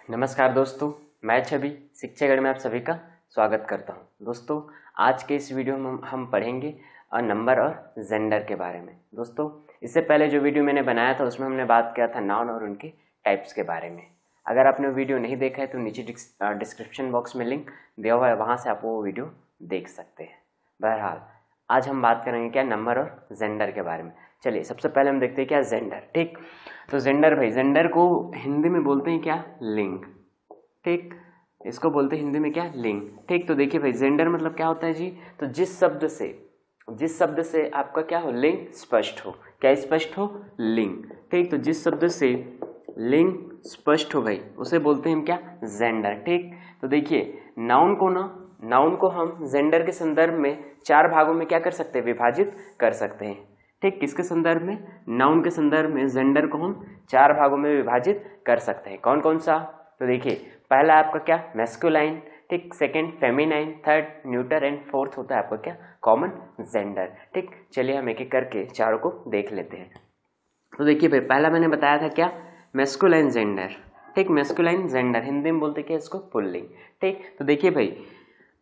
नमस्कार दोस्तों, मैं छवि शिक्षा गण में आप सभी का स्वागत करता हूं। दोस्तों, आज के इस वीडियो में हम पढ़ेंगे नंबर और जेंडर के बारे में। दोस्तों, इससे पहले जो वीडियो मैंने बनाया था उसमें हमने बात किया था नाउन और उनके टाइप्स के बारे में। अगर आपने वो वीडियो नहीं देखा है तो नीचे डिस्क्रिप्शन बॉक्स में लिंक दिया हुआ है, वहाँ से आप वो वीडियो देख सकते हैं। बहरहाल, आज हम बात करेंगे क्या नंबर और जेंडर के बारे में। चलिए, सबसे पहले हम देखते हैं क्या जेंडर। ठीक, तो जेंडर भाई, जेंडर को हिंदी में बोलते हैं क्या? लिंग। ठीक, इसको बोलते हैं हिंदी में क्या? लिंग। ठीक, तो देखिए भाई, जेंडर मतलब क्या होता है जी? तो जिस शब्द से आपका क्या हो? लिंग स्पष्ट हो। क्या स्पष्ट हो? लिंग। ठीक, तो जिस शब्द से लिंग स्पष्ट हो भाई उसे बोलते हैं हम क्या? जेंडर। ठीक, तो देखिए नाउन को हम जेंडर के संदर्भ में चार भागों में क्या कर सकते हैं? विभाजित कर सकते हैं। ठीक, किसके संदर्भ में? नाउन के संदर्भ में जेंडर को हम चार भागों में विभाजित कर सकते हैं। कौन कौन सा? तो देखिए, पहला आपका क्या? मैस्कुलाइन। ठीक, second feminine, third neuter and fourth होता है आपका क्या? Common gender. ठीक, चलिए हम एक एक करके चारों को देख लेते हैं। तो देखिए भाई, पहला मैंने बताया था क्या? Masculine gender. ठीक, मैस्कुलाइन जेंडर हिंदी में बोलते क्या इसको? पुल्लिंग। ठीक, तो देखिए भाई,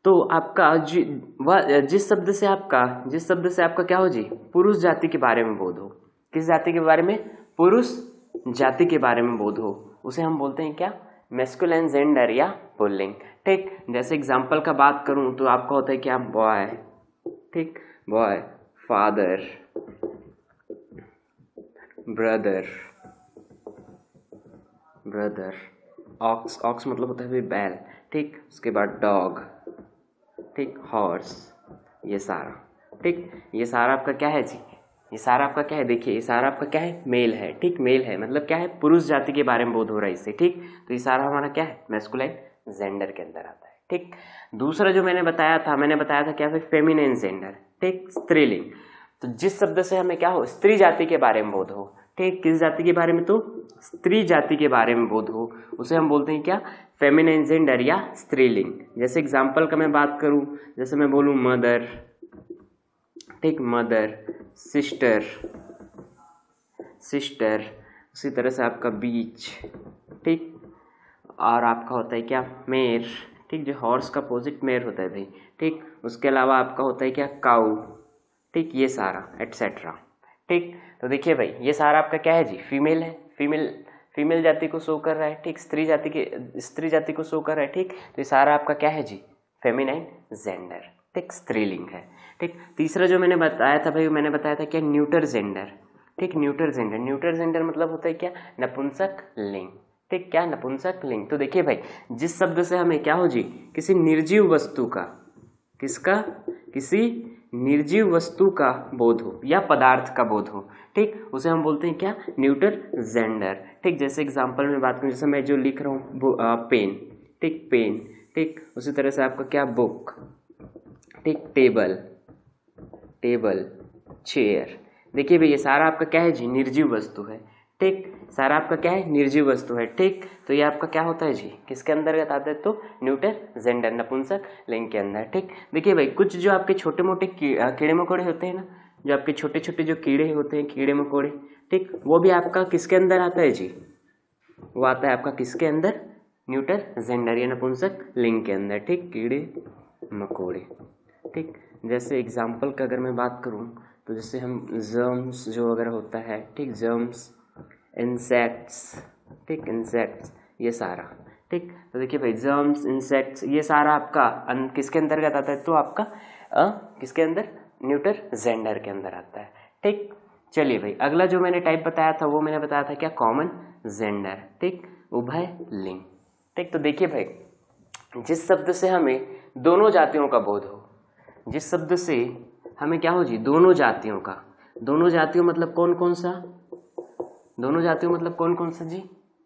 तो आपका जिस शब्द से आपका क्या हो जी? पुरुष जाति के बारे में बोध हो। किस जाति के बारे में? पुरुष जाति के बारे में बोध हो, उसे हम बोलते हैं क्या? मैस्कुलाइन जेंडर या पुल्लिंग। ठीक, जैसे एग्जांपल का बात करूं तो आपका होता है क्या? बॉय। ठीक, बॉय, फादर, ब्रदर, ऑक्स मतलब होता है बैल। ठीक, उसके बाद डॉग। ठीक, हॉर्स, ये सारा। ठीक, ये सारा आपका क्या है जी? ये सारा आपका क्या है? देखिए, ये सारा आपका क्या है? मेल है। ठीक, मेल है मतलब क्या है? पुरुष जाति के बारे में बोध हो रहा है इससे। ठीक, तो ये सारा हमारा क्या है? मैस्कुलाइन जेंडर के अंदर आता है। ठीक, दूसरा जो मैंने बताया था क्या? Feminine gender. ठीक, स्त्रीलिंग। तो जिस शब्द से हमें क्या हो? स्त्री जाति के बारे में बोध हो। ठीक, किस जाति के बारे में? तो स्त्री जाति के बारे में बोध हो, उसे हम बोलते हैं क्या? फेमिनिन जेंडर या स्त्रीलिंग। जैसे एग्जांपल का मैं बात करूं, जैसे मैं बोलूं मदर। ठीक, मदर, सिस्टर, उसी तरह से आपका बीच। ठीक, और आपका होता है क्या? मेर। ठीक, जो हॉर्स का अपोजिट मेर होता है भाई। ठीक, उसके अलावा आपका होता है क्या? काऊ। ठीक, ये सारा एटसेट्रा। ठीक, तो देखिए भाई, ये सारा आपका क्या है जी? फीमेल है। फीमेल जाति को शो कर रहा है। ठीक, स्त्री जाति को शो कर रहा है। ठीक, तो ये सारा आपका क्या है जी? Feminine gender. ठीक, स्त्रीलिंग है। ठीक, तीसरा जो मैंने बताया था भाई, मैंने बताया था क्या? Neuter gender. ठीक, न्यूटर जेंडर मतलब होता है क्या? नपुंसक लिंग। ठीक, क्या? नपुंसक लिंग। तो देखिए भाई, जिस शब्द से हमें क्या हो जी? किसी निर्जीव वस्तु का, किसका? किसी निर्जीव वस्तु का बोध हो या पदार्थ का बोध हो। ठीक, उसे हम बोलते हैं क्या? Neuter gender. ठीक, जैसे एग्जांपल में बात करूं, जैसे मैं जो लिख रहा हूं पेन। ठीक, पेन। ठीक, उसी तरह से आपका क्या? बुक। ठीक, टेबल, चेयर। देखिए भैया, सारा आपका क्या है जी? निर्जीव वस्तु है। ठीक, सारा आपका क्या है? निर्जीव वस्तु है। ठीक, तो ये आपका क्या होता है जी? किसके अंतर्गत आता है? तो न्यूटर जेंडर, नपुंसक लिंग के अंदर। ठीक, देखिए भाई, कुछ जो आपके छोटे मोटे कीड़े मकोड़े होते हैं ना, जो आपके छोटे छोटे जो कीड़े होते हैं, कीड़े मकोड़े। ठीक, वो भी आपका किसके अंदर आता है जी? वो आता है आपका किसके अंदर? न्यूटर जेंडर या नपुंसक लिंग के अंदर। ठीक, कीड़े मकोड़े। ठीक, जैसे एग्जाम्पल का अगर मैं बात करूं तो जैसे हम जर्म्स जो वगैरह होता है। ठीक, जर्म्स, इंसेक्ट्स। ठीक, इंसेक्ट्स, ये सारा। ठीक, तो देखिए भाई, जर्म्स, इंसेक्ट्स, ये सारा आपका किसके अंतर्गत आता है? तो आपका किसके अंदर? न्यूटर जेंडर के अंदर आता है। ठीक, चलिए भाई, अगला जो मैंने टाइप बताया था वो मैंने बताया था क्या? Common gender. ठीक, उभय लिंग। ठीक, तो देखिए भाई, जिस शब्द से हमें दोनों जातियों का बोध हो, जिस शब्द से हमें क्या हो जी? दोनों जातियों का। दोनों जातियों मतलब कौन कौन सा? दोनों जातियों मतलब कौन कौन सा जी?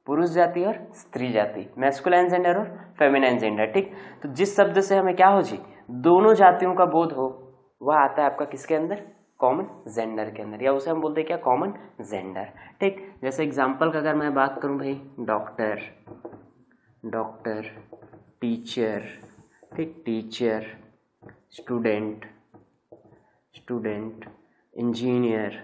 पुरुष जाति और स्त्री जाति, मैस्कुलाइन जेंडर और फेमिनाइन जेंडर। ठीक, तो जिस शब्द से हमें क्या हो जी? दोनों जातियों का बोध हो, वह आता है आपका किसके अंदर? कॉमन जेंडर के अंदर, या उसे हम बोलते हैं क्या? Common gender. ठीक, जैसे एग्जाम्पल का अगर मैं बात करूं भाई, डॉक्टर, टीचर। ठीक, टीचर, स्टूडेंट, इंजीनियर।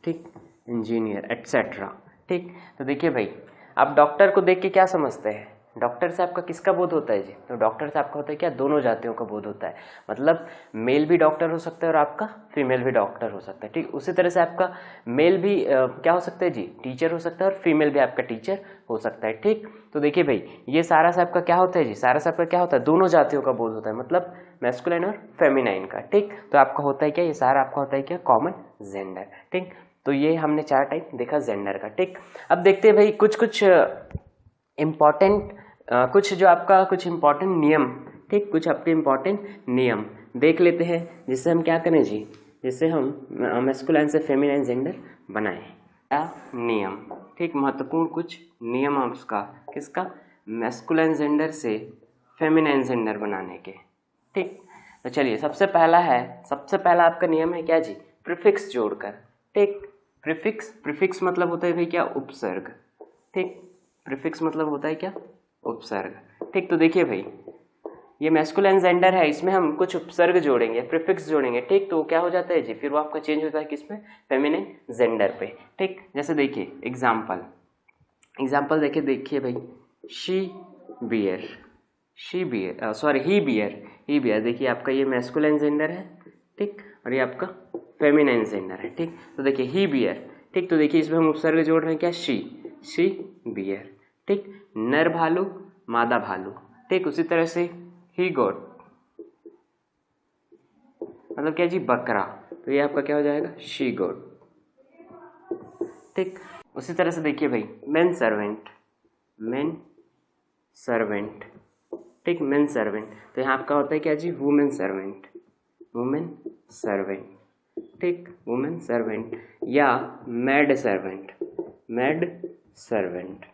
ठीक, इंजीनियर एटसेट्रा। ठीक, तो देखिए भाई, आप डॉक्टर को देख के क्या समझते हैं? डॉक्टर से आपका किसका बोध होता है जी? तो डॉक्टर से आपका होता है क्या? दोनों जातियों का बोध होता है। मतलब मेल भी डॉक्टर हो सकता है और आपका फीमेल भी डॉक्टर हो सकता है। ठीक, उसी तरह से आपका मेल भी क्या हो सकता है जी? टीचर हो सकता है और फीमेल भी आपका टीचर हो सकता है। ठीक, तो देखिए भाई, ये सारा से आपका क्या होता है जी? सारा से आपका क्या होता है? दोनों जातियों का बोध होता है, मतलब मैस्कुलिन और फेमिनाइन का। ठीक, तो आपका होता है क्या? ये सारा आपका होता है क्या? Common gender. ठीक, तो ये हमने 4 टाइप देखा जेंडर का। ठीक, अब देखते हैं भाई कुछ इम्पॉर्टेंट कुछ जो आपका कुछ इम्पॉर्टेंट नियम। ठीक, कुछ आपके इम्पॉर्टेंट नियम देख लेते हैं, जिससे हम क्या करें जी? जिससे हम मैस्कुलाइन से फेमिनाइन जेंडर बनाएं। क्या नियम? ठीक, महत्वपूर्ण कुछ नियम है उसका, किसका? मैस्कुलाइन जेंडर से फेमिनाइन जेंडर बनाने के। ठीक, तो चलिए सबसे पहला आपका नियम है क्या जी? प्रीफिक्स जोड़कर। ठीक, प्रीफिक्स मतलब होता है भाई क्या? उपसर्ग। ठीक, प्रीफिक्स मतलब होता है क्या? उपसर्ग। ठीक, तो देखिए भाई, ये मैस्कुलाइन जेंडर है, इसमें हम कुछ उपसर्ग जोड़ेंगे, प्रीफिक्स जोड़ेंगे। ठीक, तो क्या हो जाता है जी? फिर वो आपका चेंज होता है किसमें? फेमिनिन जेंडर पे। ठीक, जैसे देखिए एग्जाम्पल देखिए भाई, ही बियर, ही बियर देखिए आपका ये मैस्कुलाइन जेंडर है। ठीक, और ये आपका फेमिनाइन जेंडर है। ठीक, तो देखिए ही बियर। ठीक, तो देखिए इसमें हम उपसर्ग जोड़ रहे हैं क्या? She bear. ठीक, नर भालू मादा भालू। ठीक, उसी तरह से ही गोट मतलब क्या जी? बकरा, तो ये आपका क्या हो जाएगा? She goat. ठीक, उसी तरह से देखिए भाई मेन सर्वेंट। ठीक, मेन सर्वेंट, तो यहाँ आपका होता है क्या जी? Woman servant. ठीक, वुमेन सर्वेंट या मैड सर्वेंट।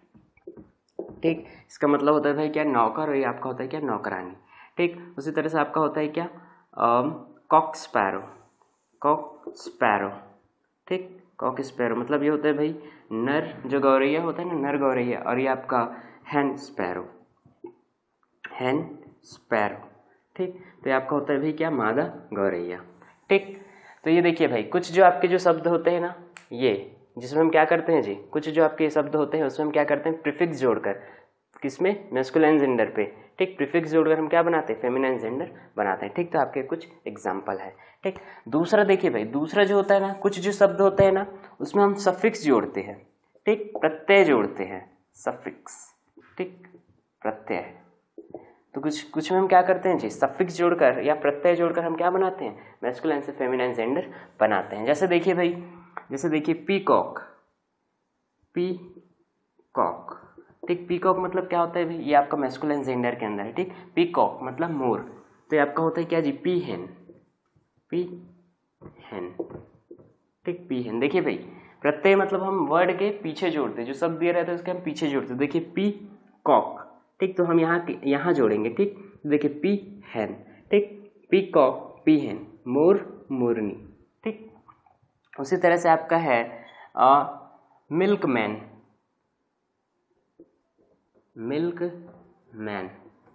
ठीक, इसका मतलब होता है भाई क्या? नौकर, और ये आपका होता है क्या? नौकरानी। ठीक, उसी तरह से आपका होता है क्या? Cock sparrow. ठीक, कॉक स्पैरो मतलब ये होता है भाई नर, जो गौरैया होता है ना, नर गौरैया, और ये आपका हैन स्पैरो। ठीक, तो ये आपका होता है भाई क्या? मादा गौरैया। ठीक, तो ये देखिए भाई कुछ जो आपके जो शब्द होते हैं ना, ये जिसमें हम क्या करते हैं जी? कुछ जो आपके शब्द होते हैं उसमें हम क्या करते हैं? प्रीफिक्स जोड़कर, किसमें? मैस्कुलाइन जेंडर पे। ठीक, प्रीफिक्स जोड़कर हम क्या बनाते हैं? फेमिनाइन जेंडर बनाते हैं। ठीक, तो आपके कुछ एग्जाम्पल है। ठीक, दूसरा देखिए भाई, दूसरा जो होता है ना, कुछ जो शब्द होते हैं ना, उसमें हम सफिक्स जोड़ते हैं। ठीक, प्रत्यय जोड़ते हैं, सफिक्स। ठीक, प्रत्यय, तो कुछ में हम क्या करते हैं जी? सफिक्स जोड़कर या प्रत्यय जोड़कर हम क्या बनाते हैं? मैस्कुलाइन से फेमिनाइन जेंडर बनाते हैं। जैसे देखिए भाई, पीकॉक। ठीक, पीकॉक मतलब क्या होता है भाई? ये आपका मैस्कुलाइन जेंडर के अंदर है। ठीक, पीकॉक मतलब मोर, तो ये आपका होता है क्या जी? पी हेन। ठीक, पी हेन। देखिए भाई प्रत्यय मतलब हम वर्ड के पीछे जोड़ते हैं, जो शब्द दिया रहता है उसके हम पीछे जोड़ते हैं। देखिए पी कॉक। ठीक, तो हम यहाँ जोड़ेंगे। ठीक, देखिए पी हैन। ठीक, पी कॉक, पी हैन, मोर मोरनी। ठीक, उसी तरह से आपका है मिल्कमैन।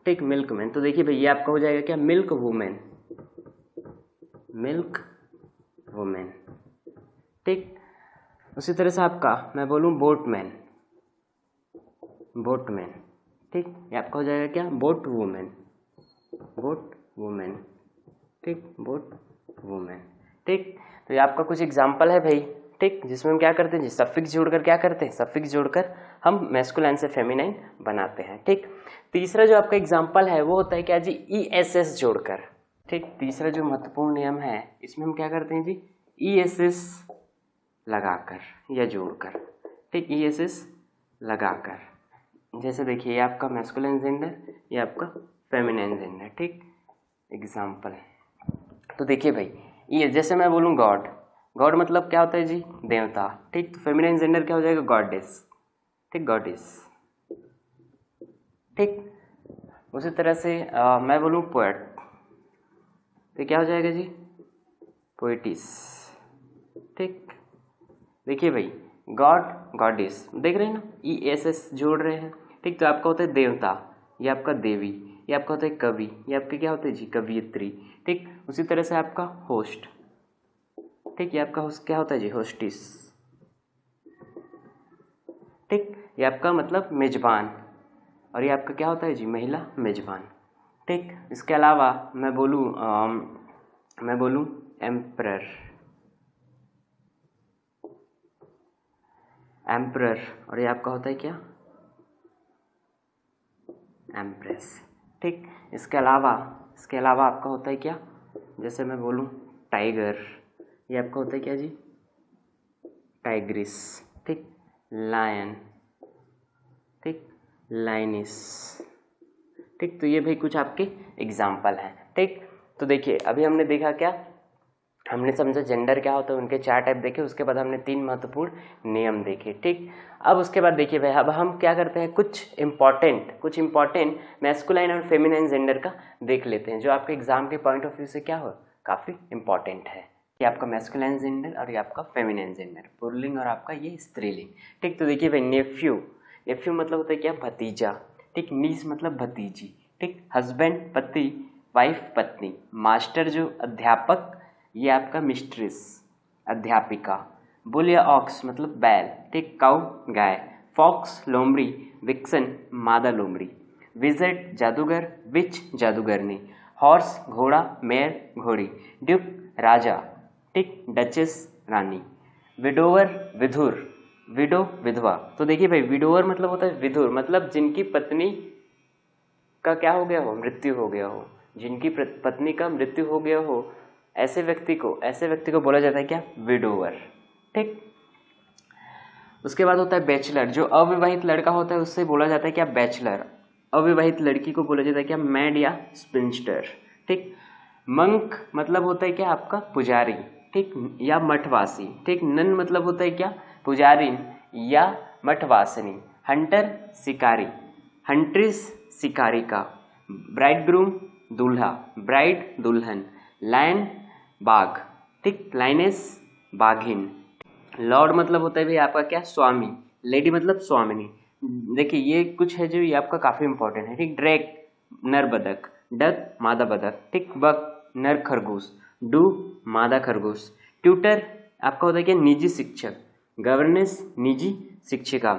ठीक, मिल्कमैन, तो देखिए भाई ये आपका हो जाएगा क्या? Milk women. ठीक, उसी तरह से आपका मैं बोलूँ बोटमैन। ठीक, ये आपका हो जाएगा क्या? Boat women. ठीक, बोट वुमेन। ठीक, तो ये आपका कुछ एग्जाम्पल है भाई। ठीक, जिसमें हम क्या करते हैं जी? सफिक्स जोड़कर क्या करते हैं? सफिक्स जोड़कर हम मैस्कुलाइन से फेमिनाइन बनाते हैं। ठीक, तीसरा जो आपका एग्जाम्पल है वो होता है क्या जी? ESS जोड़कर। ठीक, तीसरा जो महत्वपूर्ण नियम है इसमें हम क्या करते हैं जी? ESS लगाकर या जोड़कर। ठीक, ESS लगाकर, जैसे देखिए ये आपका मैस्कुलाइन जेंडर, ये आपका फेमिनाइन जेंडर। ठीक, एग्जाम्पल, तो देखिए भाई ये जैसे मैं बोलूँ गॉड मतलब क्या होता है जी? देवता। ठीक, तो फेमिनाइन जेंडर क्या हो जाएगा? गॉडेस। ठीक, गॉडेस। ठीक, उसी तरह से मैं बोलूँ पोएट, तो क्या हो जाएगा जी? पोएटिस। ठीक, देखिए भाई गॉडेस देख रहे हैं ना, ESS जोड़ रहे हैं। ठीक, तो आपका होता है देवता, ये आपका देवी, ये आपका होता है कवि, ये आपके क्या होते हैं जी? कवियत्री। ठीक, उसी तरह से आपका होस्ट। ठीक, ये आपका होस्ट क्या होता है जी? होस्टिस। ठीक, ये आपका मतलब मेजबान, और ये आपका क्या होता है जी, महिला मेजबान। ठीक, इसके अलावा मैं बोलूँ एम्परर, एम्परर, और ये आपका होता है क्या, एम्प्रेस। ठीक, इसके अलावा आपका होता है क्या, जैसे मैं बोलूँ टाइगर, ये आपका होता है क्या जी, टाइग्रिस। ठीक, लायन, ठीक, लाइनिस। ठीक, तो ये भाई कुछ आपके एग्जाम्पल हैं। ठीक, तो देखिए अभी हमने देखा क्या, हमने समझा जेंडर क्या होता है, उनके 4 टाइप देखे, उसके बाद हमने 3 महत्वपूर्ण नियम देखे। ठीक, अब उसके बाद देखिए भाई, अब हम क्या करते हैं, कुछ इंपॉर्टेंट मैस्कुलाइन और फेमिनाइन जेंडर का देख लेते हैं, जो आपके एग्जाम के पॉइंट ऑफ व्यू से क्या हो, काफ़ी इंपॉर्टेंट है, कि आपका मैस्कुलाइन जेंडर और ये आपका फेमिनाइन जेंडर, पुल्लिंग और आपका ये स्त्रीलिंग। ठीक, तो देखिए भाई, नेफ्यू मतलब होता है क्या, भतीजा। ठीक, नीस मतलब भतीजी। ठीक, हस्बैंड पति, वाइफ पत्नी, मास्टर जो अध्यापक, ये आपका मिस्ट्रेस अध्यापिका, बुल या ऑक्स मतलब बैल। ठीक, काउ गाय, फॉक्स लोमड़ी, विक्सन मादा लोमड़ी, विजर्ड जादूगर, विच जादूगरनी, हॉर्स घोड़ा, मेयर घोड़ी, ड्यूक राजा। ठीक, डचेस रानी, विडोवर विधुर, विडो विधवा। तो देखिए भाई, विडोवर मतलब होता है विधुर, मतलब जिनकी पत्नी का क्या हो गया हो, मृत्यु हो गया हो, जिनकी पत्नी का मृत्यु हो गया हो, ऐसे व्यक्ति को बोला जाता है क्या, विडोवर। ठीक, उसके बाद होता है बैचलर, जो अविवाहित लड़का होता है उससे बोला जाता है क्या, बैचलर। अविवाहित लड़की को बोला जाता है क्या, मैड या स्पिंस्टर। ठीक, मंक मतलब होता है क्या, आपका पुजारी। ठीक, या मठवासी। ठीक, नन मतलब होता है क्या, पुजारिन या मठवासिनी। हंटर शिकारी, हंट्रिस शिकारिका, ब्राइड ग्रूम दूल्हा, ब्राइड दुल्हन, लायन बाघ। ठीक, लाइनेस बाघिन। लॉर्ड मतलब होता है भाई आपका क्या, स्वामी। लेडी मतलब स्वामिनी। देखिए ये कुछ है जो ये आपका काफी इंपॉर्टेंट है। ठीक, ड्रैग नर बदक, डक मादा बदक। ठीक, बक नर खरगोश, डू मादा खरगोश। ट्यूटर आपका होता है क्या, निजी शिक्षक। गवर्नेंस निजी शिक्षिका।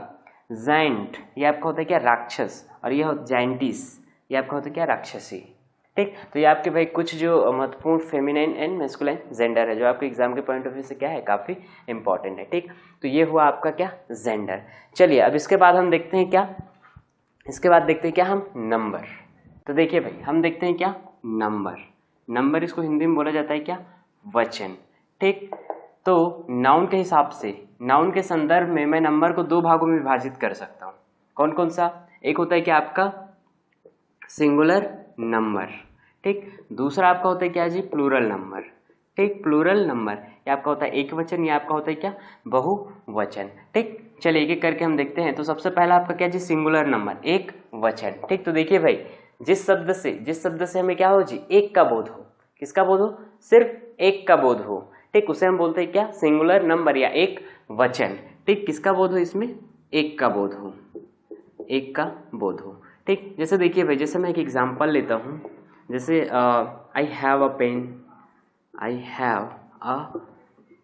जाइंट ये आपका होता है क्या, राक्षस, और यह जाइंटिस ये आपका होता है क्या, राक्षसी। ठीक, तो ये आपके भाई कुछ जो महत्वपूर्ण फेमिनाइन एंड मैस्कुलाइन जेंडर है, जो आपके एग्जाम के पॉइंट ऑफ व्यू से क्या है, काफी इंपॉर्टेंट है। ठीक, तो ये हुआ आपका क्या, जेंडर। चलिए अब इसके बाद हम देखते हैं क्या, इसके बाद देखते हैं क्या हम, नंबर। तो देखिए भाई, हम देखते हैं क्या, नंबर इसको हिंदी में बोला जाता है क्या, वचन। ठीक, तो नाउन के हिसाब से, नाउन के संदर्भ में मैं नंबर को 2 भागों में विभाजित कर सकता हूँ। कौन कौन सा, एक होता है क्या आपका सिंगुलर नंबर। ठीक, दूसरा आपका होता है क्या जी, प्लूरल नंबर। ठीक, प्लूरल नंबर ये आपका होता है एक वचन, ये आपका होता है क्या, बहुवचन। ठीक, चलिए एक एक करके हम देखते हैं। तो सबसे पहला आपका क्या जी, सिंगुलर नंबर, एक वचन। ठीक, तो देखिए भाई, जिस शब्द से हमें क्या हो जी, एक का बोध हो। किसका बोध हो, सिर्फ एक का बोध हो। ठीक, उसे हम बोलते हैं क्या, सिंगुलर नंबर या एक वचन। ठीक, किसका बोध हो इसमें, एक का बोध हो, एक का बोध हो। ठीक, जैसे देखिए भाई, जैसे मैं एक एग्जांपल लेता हूँ, जैसे I have a pen, I have a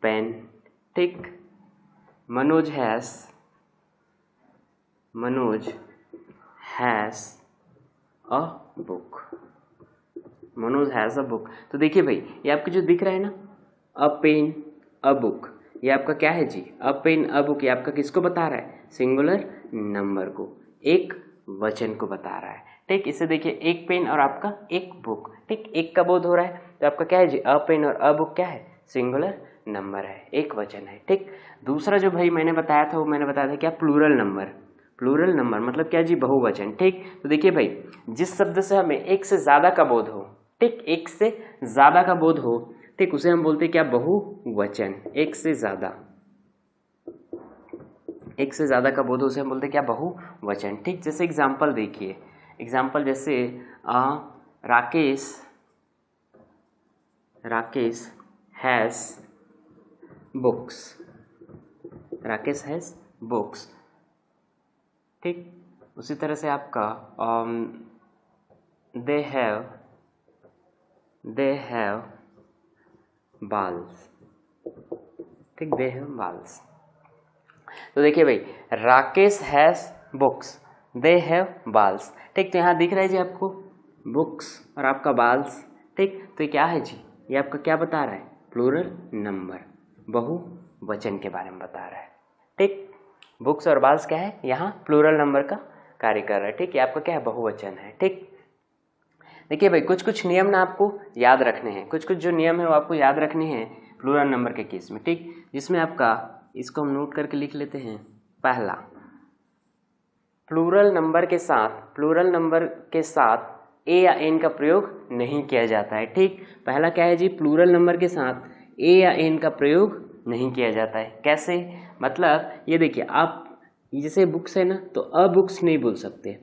pen. ठीक, Manoj has a book, Manoj has a book. तो देखिए भाई, ये आपको जो दिख रहा है ना, अ पेन अ बुक, ये आपका क्या है जी, अ पेन अ बुक, ये आपका किसको बता रहा है, सिंगुलर नंबर को, एक वचन को बता रहा है। ठीक, इसे देखिए, एक पेन और आपका एक बुक। ठीक, एक का बोध हो रहा है, तो आपका क्या है जी, अ पेन और अ बुक क्या है, सिंगुलर नंबर है, एक वचन है। ठीक, दूसरा जो भाई मैंने बताया था, वो मैंने बताया था क्या, प्लूरल नंबर मतलब क्या जी, बहुवचन। ठीक, तो देखिए भाई, जिस शब्द से हमें एक से ज्यादा का बोध हो, ठीक, एक से ज्यादा का बोध हो, ठीक, उसे हम बोलते हैं क्या, बहुवचन। एक से ज्यादा का बोध हो, उसे हम बोलते हैं क्या, बहुवचन। ठीक, जैसे एग्जांपल देखिए, एग्जांपल जैसे राकेश हैज बुक्स। ठीक, उसी तरह से आपका दे हैव बाल्स। ठीक, दे हैव बाल्स। तो देखिए भाई, Rakesh has books, they have balls. ठीक, तो यहाँ दिख रहा है जी आपको बुक्स और आपका बाल्स। ठीक, तो ये क्या है जी, ये आपका क्या बता रहा है, प्लूरल नंबर, बहुवचन के बारे में बता रहा है। ठीक, बुक्स और बाल्स क्या है, यहाँ प्लूरल नंबर का कार्य कर रहा है। ठीक, ये आपका क्या है, बहुवचन है। ठीक, देखिए भाई, कुछ कुछ नियम ना आपको याद रखने हैं, कुछ कुछ जो नियम है वो आपको याद रखने हैं प्लूरल नंबर के केस में। ठीक, जिसमें आपका, इसको हम नोट करके लिख लेते हैं। पहला, प्लूरल नंबर के साथ ए या एन का प्रयोग नहीं किया जाता है। ठीक, पहला क्या है जी, प्लूरल नंबर के साथ ए या एन का प्रयोग नहीं किया जाता है। कैसे, मतलब ये देखिए, आप जैसे बुक्स है ना, तो अ बुक्स नहीं बोल सकते,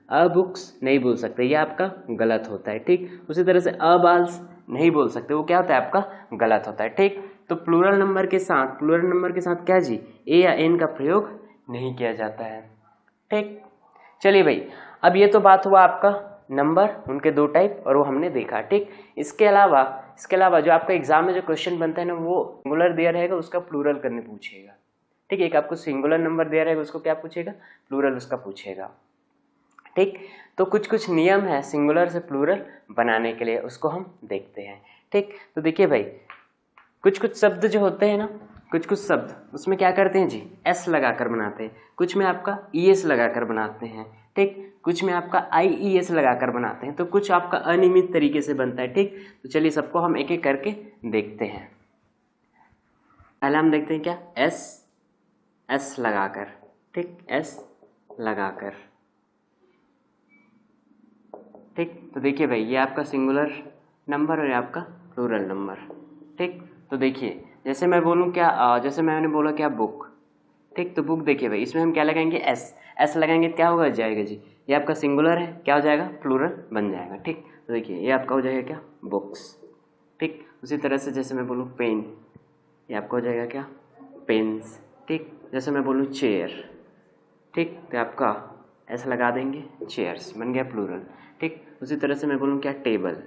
अ बुक्स नहीं बोल सकते, ये आपका गलत होता है। ठीक, उसी तरह से अ बाल्स नहीं बोल सकते, वो क्या होता है, आपका गलत होता है। ठीक, तो प्लूरल नंबर के साथ क्या जी, ए या एन का प्रयोग नहीं किया जाता है। ठीक, चलिए भाई, अब ये तो बात हुआ आपका नंबर, उनके दो टाइप, और वो हमने देखा। ठीक, इसके अलावा जो आपका एग्जाम में जो क्वेश्चन बनता है ना, वो सिंगुलर दिया रहेगा, उसका प्लूरल करने पूछेगा। ठीक, एक आपको सिंगुलर नंबर दिया रहेगा, उसको क्या पूछेगा, प्लूरल उसका पूछेगा। ठीक, तो कुछ कुछ नियम है सिंगुलर से प्लूरल बनाने के लिए, उसको हम देखते हैं। ठीक, तो देखिए भाई, कुछ कुछ शब्द जो होते हैं ना, कुछ कुछ शब्द उसमें क्या करते हैं जी, एस लगाकर बनाते हैं, कुछ में आपका ईएस लगाकर बनाते हैं। ठीक, कुछ में आपका आईईएस लगाकर बनाते हैं, तो कुछ आपका अनियमित तरीके से बनता है। ठीक, तो चलिए सबको हम एक एक करके देखते हैं। पहले हम देखते हैं क्या, एस लगाकर। ठीक, एस लगाकर। ठीक, तो देखिए भाई, ये आपका सिंगुलर नंबर और ये आपका प्लूरल नंबर। ठीक, तो देखिए, जैसे मैं बोलूँ क्या, जैसे मैंने बोला क्या, बुक। ठीक, तो बुक देखिए भाई, इसमें हम क्या लगाएंगे, एस लगाएंगे, क्या होगा, जाएगा जी, ये आपका सिंगुलर है, क्या हो जाएगा, प्लूरल बन जाएगा। ठीक, तो देखिए ये आपका हो जाएगा क्या, बुक्स। ठीक, उसी तरह से जैसे मैं बोलूँ पेन, ये आपका हो जाएगा क्या, पेन्स। ठीक, जैसे मैं बोलूँ चेयर, ठीक, तो आपका एस लगा देंगे, चेयर्स बन गया प्लूरल। ठीक, उसी तरह से मैं बोलूँ क्या, टेबल।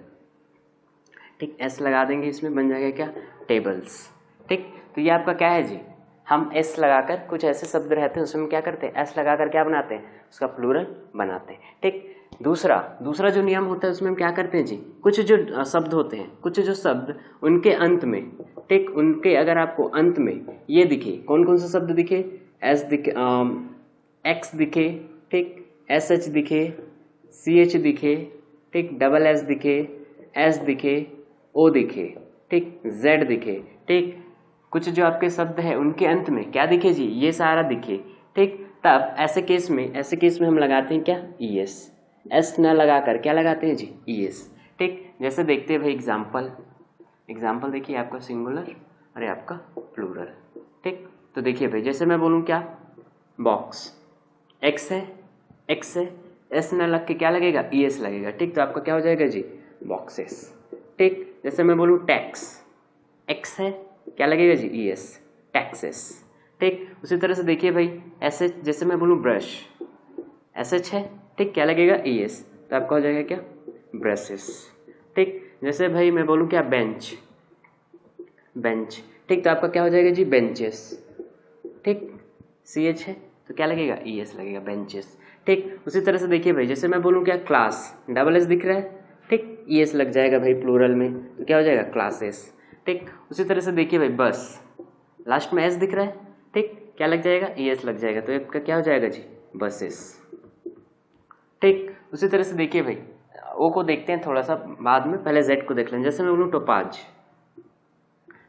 ठीक, एस लगा देंगे, इसमें बन जाएगा क्या, टेबल्स। ठीक, तो ये आपका क्या है जी, हम एस लगाकर, कुछ ऐसे शब्द रहते हैं उसमें क्या करते हैं, एस लगाकर क्या बनाते हैं, उसका प्लूरल बनाते हैं। ठीक, दूसरा जो नियम होता है उसमें हम क्या करते हैं जी, कुछ जो शब्द होते हैं, कुछ जो शब्द उनके अंत में, ठीक, उनके अगर आपको अंत में ये दिखे, कौन कौन से शब्द दिखे, एस दिखे, एक्स दिखे, ठीक, एस एच दिखे, सी एच दिखे, ठीक, डबल एस दिखे, एस दिखे, ओ दिखे, ठीक, जेड दिखे। ठीक, कुछ जो आपके शब्द है उनके अंत में क्या दिखे जी, ये सारा दिखे। ठीक, तब ऐसे केस में हम लगाते हैं क्या, ईएस। एस न लगाकर क्या लगाते हैं जी, ईएस। ठीक, जैसे देखते हैं भाई एग्जाम्पल देखिए, आपका सिंगुलर और ये आपका प्लूरल। ठीक, तो देखिए भाई, जैसे मैं बोलूँ क्या, बॉक्स, एक्स है, एस न लग के क्या लगेगा, ईएस लगेगा। ठीक, तो आपका क्या हो जाएगा जी, बॉक्सेस। ठीक, जैसे मैं बोलूँ टैक्स, एक्स है, क्या लगेगा जी, ईएस, टैक्सेस। ठीक, उसी तरह से देखिए भाई, ऐसे जैसे मैं बोलूँ ब्रश, एसएच है, ठीक, क्या लगेगा, ईएस, तो आपका हो जाएगा क्या, ब्रशेस। ठीक, जैसे भाई मैं बोलूँ क्या, बेंच, ठीक, तो आपका क्या हो जाएगा जी, बेंचेस। ठीक, सीएच है तो क्या लगेगा, ईएस लगेगा, बेंचेस। ठीक, उसी तरह से देखिए भाई, जैसे मैं बोलूँ क्या, क्लास, डबल एस दिख रहा है, ठीक, ईएस लग जाएगा भाई प्लूरल में, तो क्या हो जाएगा, क्लासेस। ठीक, उसी तरह से देखिए भाई, बस, लास्ट में एस दिख रहा है, ठीक, क्या लग जाएगा, ईएस लग जाएगा, तो आपका क्या हो जाएगा जी, बसेस। ठीक, उसी तरह से देखिए भाई, ओ को देखते हैं थोड़ा सा बाद में, पहले जेड को देख लें। जैसे मैं बोलूँ टोपाज,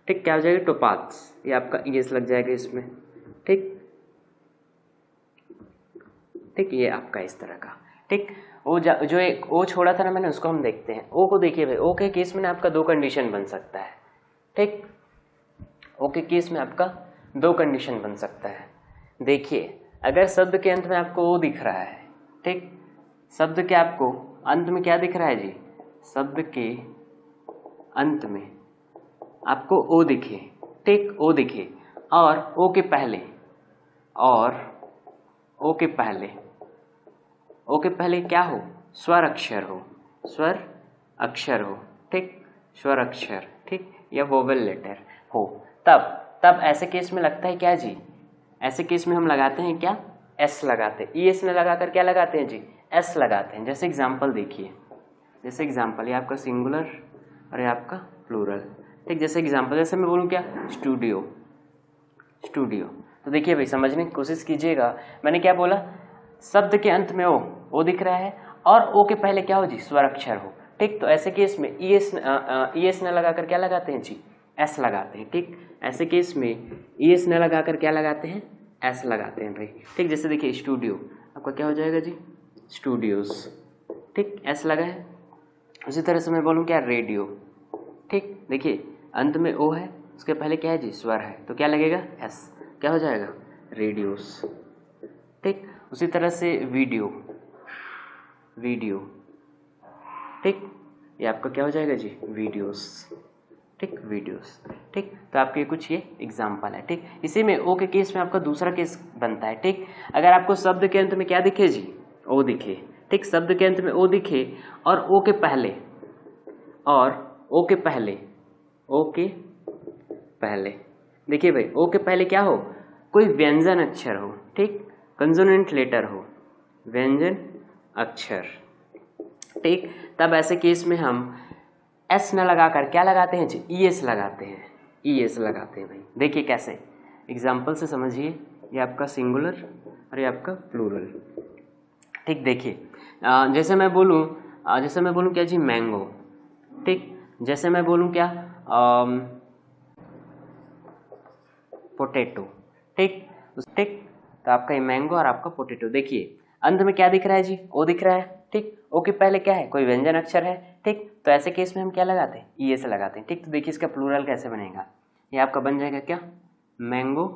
ठीक, क्या हो जाएगा, टोपाज, ये आपका ईएस लग जाएगा इसमें। ठीक, ये आपका इस तरह का। ठीक, ओ जो एक ओ छोड़ा था ना मैंने, उसको हम देखते हैं। ओ को देखिए भाई, ओ के केस में ना आपका दो कंडीशन बन सकता है। ठीक, ओ के केस में आपका दो कंडीशन बन सकता है। देखिए, अगर शब्द के अंत में आपको ओ दिख रहा है, ठीक, शब्द के आपको अंत में क्या दिख रहा है जी, शब्द के अंत में आपको ओ दिखे, ठीक, ओ दिखे, और ओ के पहले क्या हो, स्वर अक्षर हो, ठीक, स्वर अक्षर, ठीक, या वोवेल लेटर हो, तब ऐसे केस में लगता है क्या जी, ऐसे केस में हम लगाते हैं क्या, एस लगाते हैं। ई एस न लगाकर क्या लगाते हैं जी, एस लगाते हैं। जैसे एग्जाम्पल देखिए, जैसे एग्जाम्पल ये आपका सिंगुलर और ये आपका प्लूरल, ठीक। जैसे एग्जाम्पल, जैसे मैं बोलूँ क्या, स्टूडियो, स्टूडियो। तो देखिए भाई समझने की कोशिश कीजिएगा, मैंने क्या बोला, शब्द के अंत में ओ दिख रहा है और ओ के पहले क्या हो जी, स्वर अक्षर हो, ठीक। तो ऐसे केस में ई एस न लगाकर क्या लगाते हैं जी, एस लगाते हैं, ठीक। ऐसे केस में ई एस न लगाकर क्या लगाते हैं, एस लगाते हैं भाई, ठीक। जैसे देखिए स्टूडियो, आपका क्या हो जाएगा जी, स्टूडियोज, ठीक, एस लगा है। उसी तरह से मैं बोलूँ क्या, रेडियो, ठीक। देखिए अंत में ओ है, उसके पहले क्या है जी, स्वर है, तो क्या लगेगा, एस, क्या हो जाएगा, रेडियोस, ठीक। उसी तरह से वीडियो, वीडियो, ठीक, ये आपका क्या हो जाएगा जी, वीडियोस, ठीक, वीडियोस, ठीक। तो आपके कुछ ये एग्जाम्पल है, ठीक। इसी में ओ के केस में आपका दूसरा केस बनता है, ठीक। अगर आपको शब्द के अंत में क्या दिखे जी, ओ दिखे, ठीक, शब्द के अंत में ओ दिखे और ओ के पहले, और ओ के पहले, ओ के पहले, देखिए भाई ओ के पहले क्या हो, कोई व्यंजन अक्षर हो, ठीक, कंसोनेंट लेटर हो, व्यंजन अक्षर, ठीक। तब ऐसे केस में हम एस न लगाकर क्या लगाते हैं जी, ई एस लगाते हैं, ई एस लगाते हैं भाई। देखिए कैसे, एग्जाम्पल से समझिए, ये आपका सिंगुलर और ये आपका प्लूरल, ठीक। देखिए जैसे मैं बोलूँ क्या जी, मैंगो, ठीक। जैसे मैं बोलूँ क्या, पोटैटो, ठीक, ठीक। तो आपका ये मैंगो और आपका पोटैटो, देखिए अंत में क्या दिख रहा है जी, ओ दिख रहा है, ठीक। ओ के पहले क्या है, कोई व्यंजन अक्षर है, ठीक। तो ऐसे केस में हम क्या लगाते हैं, ई एस लगाते हैं, ठीक। तो देखिए इसका प्लूरल कैसे बनेगा, ये आपका बन जाएगा क्या, मैंगो,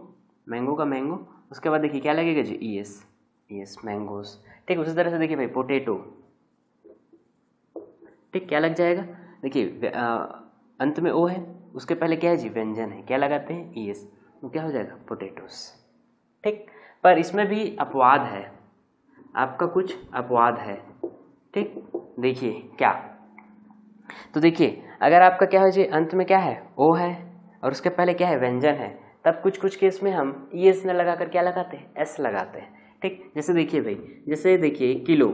मैंगो का मैंगो, उसके बाद देखिए क्या लगेगा जी, ई एस, मैंगोस, ठीक। उसी तरह से देखिए भाई पोटैटो, ठीक, क्या लग जाएगा, देखिए अंत में ओ है, उसके पहले क्या है जी, व्यंजन है, क्या लगाते हैं, ई एस, तो क्या हो जाएगा, पोटैटोस, ठीक। पर इसमें भी अपवाद है, आपका कुछ अपवाद है, ठीक। देखिए क्या, तो देखिए अगर आपका क्या है जी, अंत में क्या है, ओ है और उसके पहले क्या है, व्यंजन है, तब कुछ कुछ केस में हम ई एस न लगाकर क्या लगाते हैं, एस लगाते हैं, ठीक। जैसे देखिए भाई, जैसे देखिए किलो,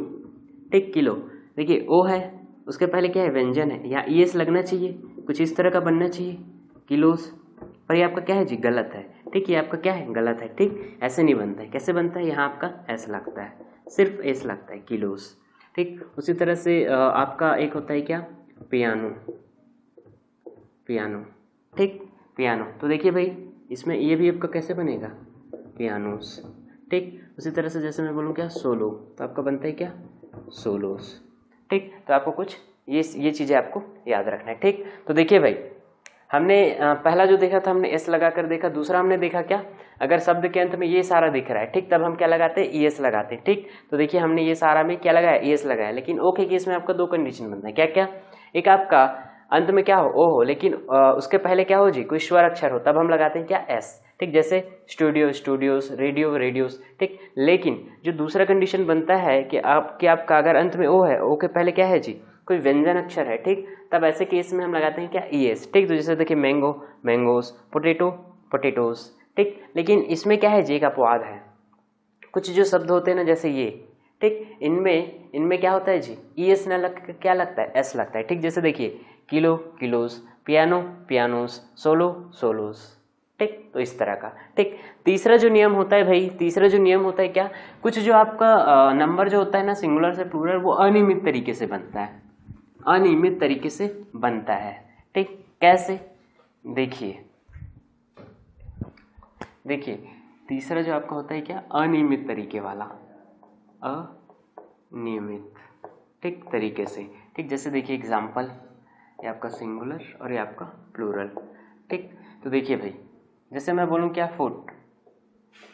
ठीक, किलो, देखिए ओ है, उसके पहले क्या है, व्यंजन है, यहाँ ई एस लगना चाहिए, कुछ इस तरह का बनना चाहिए, किलोस, पर ये आपका क्या है जी, गलत है, ठीक। ये आपका क्या है, गलत है, ठीक। ऐसे नहीं बनता है, कैसे बनता है, यहाँ आपका एस लगता है, सिर्फ एस लगता है, किलोस, ठीक। उसी तरह से आपका एक होता है क्या, पियानो, पियानो, ठीक, पियानो। तो देखिए भाई इसमें ये भी आपका कैसे बनेगा, पियानोस, ठीक। उसी तरह से जैसे मैं बोलूँ क्या, सोलो, तो आपका बनता है क्या, सोलोस, ठीक। तो आपको कुछ ये चीज़ें आपको याद रखना है, ठीक। तो देखिए भाई हमने पहला जो देखा था हमने एस लगा कर देखा, दूसरा हमने देखा क्या, अगर शब्द के अंत में ये सारा दिख रहा है, ठीक, तब हम क्या लगाते हैं, ई एस लगाते हैं, ठीक। तो देखिए हमने ये सारा में क्या लगाया, ई एस लगाया, लेकिन ओ के केस में आपका दो कंडीशन बनता है, क्या क्या, एक आपका अंत में क्या हो, ओ हो, लेकिन उसके पहले क्या हो जी, कोई स्वर अक्षर हो, तब हम लगाते हैं क्या, एस, ठीक। जैसे स्टूडियो, स्टूडियोस, रेडियो, रेडियोस, ठीक। लेकिन जो दूसरा कंडीशन बनता है कि आपका अगर अंत में ओ है, ओ के पहले क्या है जी, कोई व्यंजन अक्षर है, ठीक, तब ऐसे केस में हम लगाते हैं क्या, ई एस, ठीक। तो जैसे देखिए मैंगो, मैंगोस, पोटैटो, पोटैटोस, ठीक। लेकिन इसमें क्या है जी, एक अपवाद है, कुछ जो शब्द होते हैं ना जैसे ये, ठीक, इनमें क्या होता है जी, ई एस न लग क्या लगता है, एस लगता है, ठीक। जैसे देखिए kilo, kilos, piano, pianos, solo, solos, ठीक। तो इस तरह का, ठीक। तीसरा जो नियम होता है भाई, तीसरा जो नियम होता है क्या, कुछ जो आपका नंबर जो होता है ना सिंगुलर से प्लूरल, वो अनियमित तरीके से बनता है, अनियमित तरीके से बनता है, ठीक। कैसे, देखिए देखिए तीसरा जो आपका होता है क्या, अनियमित तरीके वाला, अनियमित, ठीक, तरीके से, ठीक। जैसे देखिए एग्जाम्पल, ये आपका सिंगुलर और ये आपका प्लूरल, ठीक। तो देखिए भाई जैसे मैं बोलूँ क्या, फुट,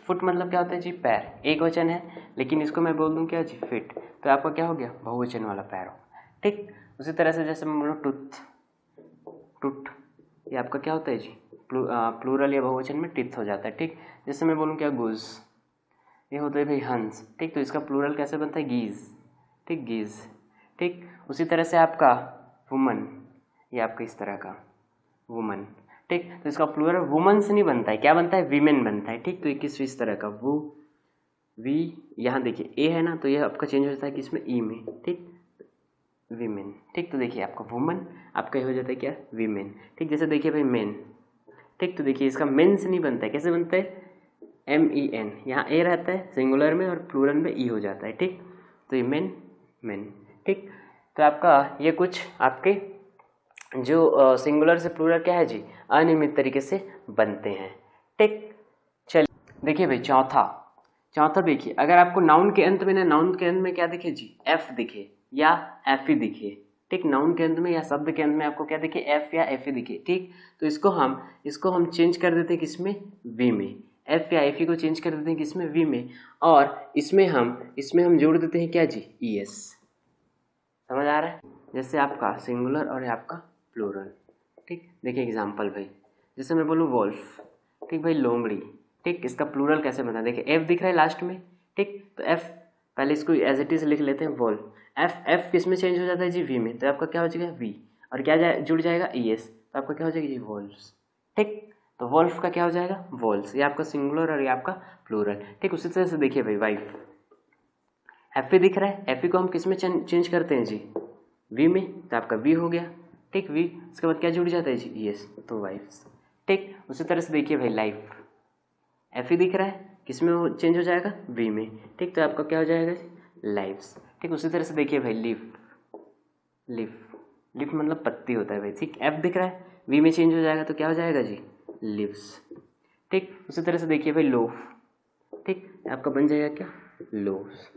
फुट मतलब क्या होता है जी, पैर, एक वचन है, लेकिन इसको मैं बोल दूँ क्या जी, फिट, तो आपका क्या हो गया, बहुवचन वाला पैर हो, ठीक। उसी तरह से जैसे मैं बोलूँ टूथ, टूट, ये आपका क्या होता है जी, प्लूरल या बहुवचन में टिथ हो जाता है, ठीक। जैसे मैं बोलूँ क्या, गुज, ये होता है भाई हंस, ठीक। तो इसका प्लूरल कैसे बनता है, गीज, ठीक, गीज, ठीक। उसी तरह से आपका वुमन, ये आपका इस तरह का वुमन, ठीक। तो इसका प्लूरल वुमेन्स नहीं बनता है, क्या बनता है, वीमेन बनता है। ठीक। तो 21 इस तरह का वो वी, यहाँ देखिए ए है ना, तो यह आपका चेंज हो जाता है किसमें, ई में। ठीक, वीमेन। ठीक। तो देखिए आपका वुमन आपका हो जाता है क्या, वीमेन। ठीक। जैसे देखिए भाई मेन। ठीक। तो देखिए इसका मेंस नहीं बनता है, कैसे बनता है, MEN, यहाँ ए रहता है सिंगुलर में और प्लूरल में ई हो जाता है। ठीक। तो ये मेन, मेन। ठीक। तो आपका ये कुछ आपके जो सिंगुलर से प्लूरल क्या है जी, अनियमित तरीके से बनते हैं। ठीक। चलिए देखिए भाई चौथा देखिए, अगर आपको नाउन के अंत में ना, नाउन के अंत में क्या दिखे जी, एफ दिखे या एफ ही दिखे। ठीक। नाउन के अंत में या शब्द के अंत में आपको क्या दिखे, एफ या एफ ही दिखे। ठीक। तो इसको हम चेंज कर देते हैं किसमें, वी में। एफ या एफ ही को चेंज कर देते हैं किसमें, वी में। और इसमें हम जोड़ देते हैं क्या जी, ES। समझ आ रहा है, जैसे आपका सिंगुलर और आपका प्लूरल। ठीक। देखिए एग्जाम्पल भाई, जैसे मैं बोलूँ वोल्फ। ठीक भाई, लोमड़ी। ठीक। इसका प्लूरल कैसे बना, देखिए एफ दिख रहा है लास्ट में। ठीक। तो एफ, पहले इसको एज इट इज लिख लेते हैं, वोल्फ। एफ किस में चेंज हो जाता है जी, वी में। तो आपका क्या हो जाएगा, वी, और क्या जुड़ जाएगा, ES। तो आपका क्या हो जाएगा जी, वोल्फ्स। ठीक। तो वोल्फ का क्या हो जाएगा, वोल्स। ये आपका सिंगुलर और ये आपका प्लूरल। ठीक। उसी तरह से देखिए भाई वाइफ, एफ दिख रहा है, एफ को हम किस में चेंज करते हैं जी, वी में। तो आपका वी हो गया। ठीक। वी, उसके बाद क्या जुड़ जाता है जी, ES। तो वाइफ्स। ठीक। उसी तरह से देखिए भाई लाइफ, एफ दिख रहा है, किस में वो चेंज हो जाएगा, वी में। ठीक। तो आपका क्या हो जाएगा, लाइव्स। ठीक। उसी तरह से देखिए भाई लिफ मतलब पत्ती होता है भाई। ठीक। एफ दिख रहा है, वी में चेंज हो जाएगा, तो क्या हो जाएगा जी, लिव्स। ठीक। उसी तरह से देखिए भाई लोफ। ठीक। आपका बन जाएगा क्या, लोव्स।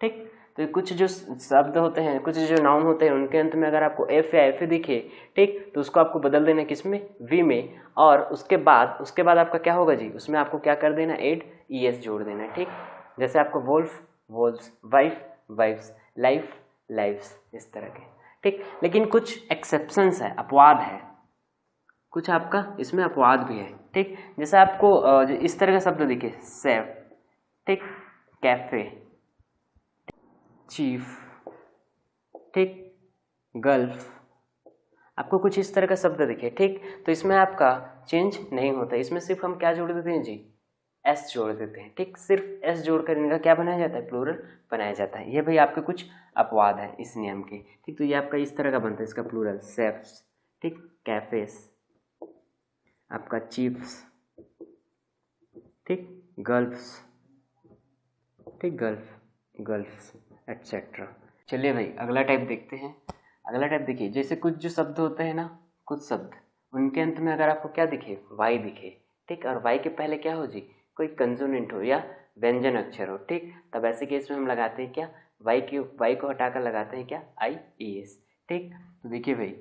ठीक। तो कुछ जो शब्द होते हैं, कुछ जो नाउन होते हैं, उनके अंत में अगर आपको एफ या एफ दिखे, ठीक, तो उसको आपको बदल देना किस में, वी में। और उसके बाद आपका क्या होगा जी, उसमें आपको क्या कर देना, एड ES जोड़ देना। ठीक। जैसे आपको wolf, wolves, wife, wifes, life, lifes, इस तरह के। ठीक। लेकिन कुछ एक्सेप्शंस है, अपवाद है, कुछ आपका इसमें अपवाद भी है। ठीक। जैसे आपको जो इस तरह का शब्द दिखे, सेफ, ठीक, कैफे, चीफ, ठीक, गल्फ, आपको कुछ इस तरह का शब्द दिखे। ठीक। तो इसमें आपका चेंज नहीं होता, इसमें सिर्फ हम क्या जोड़ देते हैं जी, S जोड़ देते हैं। ठीक। सिर्फ S जोड़कर इनका क्या बनाया जाता है, प्लूरल बनाया जाता है। ये भाई आपके कुछ अपवाद है इस नियम के। ठीक। तो ये आपका इस तरह का बनता है, इसका प्लूरल सेफ्स, ठीक, कैफेस, आपका चीफ्स, ठीक, गल्फ्स, ठीक, गर्ल्फ्स एटसेट्रा। चलिए भाई अगला टाइप देखते हैं। अगला टाइप देखिए, जैसे कुछ जो शब्द होते हैं ना, कुछ शब्द उनके अंत में अगर आपको क्या दिखे, वाई दिखे। ठीक। और वाई के पहले क्या हो जी, कोई कंसोनेंट हो या व्यंजन अक्षर हो। ठीक। तब ऐसे केस में हम लगाते हैं क्या, वाई को हटाकर लगाते हैं क्या, IES। ठीक। तो देखिए भाई